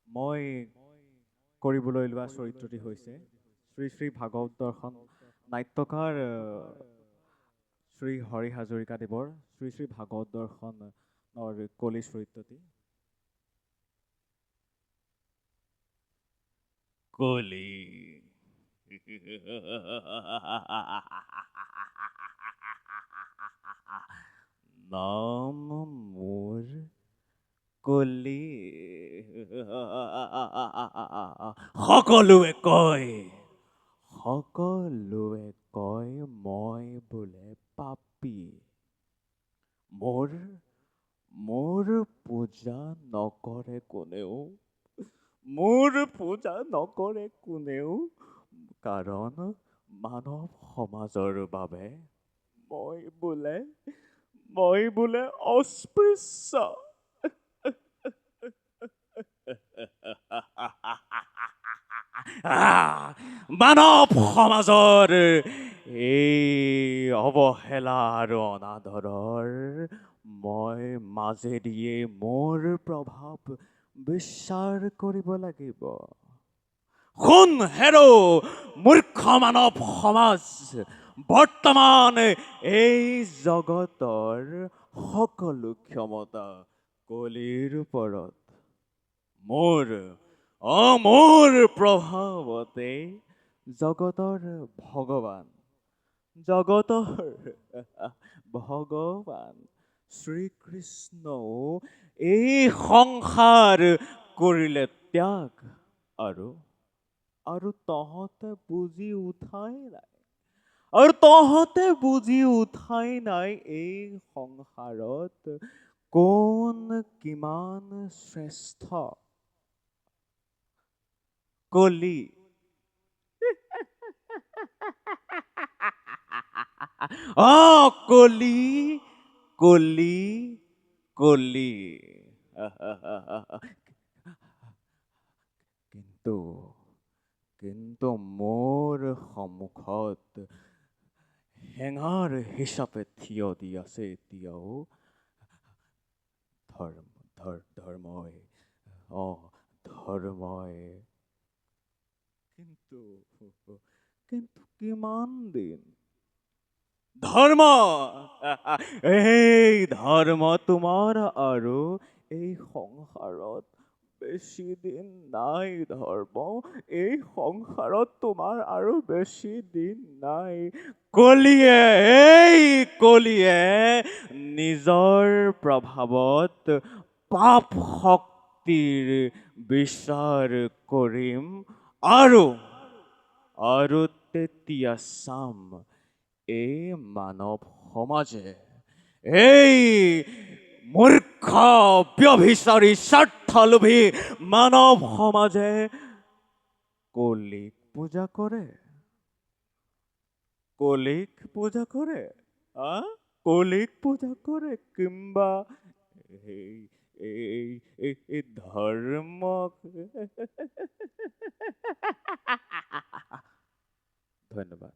মই কৰিবলৈ লোৱা চৰিত্ৰটি হৈছে শ্ৰী শ্ৰী ভাগৱত দৰ্শন নাট্যকাৰ শ্ৰী হৰি হাজৰিকা দেৱৰ শ্ৰী শ্ৰী ভাগৱত দৰ্শনৰ কলি চৰিত্ৰটি। কলি নাম মোৰ কলি। সকলোৱে কয় মই বোলে পাপী। মোৰ মোৰ পূজা নকৰে কোনেও কাৰণ মানৱ সমাজৰ বাবে মই বোলে অস্পৃশ্য। মানৱ সমাজৰ এই অৱহেলা আৰু অনাদৰৰ মই মাজেদিয়ে মোৰ প্ৰভাৱ বিস্তাৰ কৰিব লাগিব। শুন হেৰো মূৰ্খ মানৱ সমাজ, বৰ্তমান এই জগতৰ সকলো ক্ষমতা কলিৰ ওপৰত। মোৰ প্ৰভাৱতে জগতৰ ভগৱান শ্ৰীকৃষ্ণও এই সংসাৰ কৰিলে ত্যাগ আৰু তহঁতে বুজি উঠাই নাই এই সংসাৰত কোন কিমান শ্ৰেষ্ঠ। কলি কলি কিন্তু মোৰ সন্মুখত হেঙাৰ হিচাপে থিয় দি আছে এতিয়াও ধৰ্মই। কিন্তু কিমান দিন এই ধৰ্ম তোমাৰ আৰু এই সংসাৰত বেছি দিন নাই। এই সংসাৰত তোমাৰ আৰু বেছি দিন নাই। কলিয়ে নিজৰ প্ৰভাৱত পাপ শক্তিৰ বিচাৰ কৰিম আৰু তেতিয়া চাম এই মানৱ সমাজে, এই মূৰ্খ ব্যভিচাৰী স্বাৰ্থলোভী মানৱ সমাজে কলিক পূজা কৰে। কিম্বা এই ধৰ্মক। ধন্যবাদ।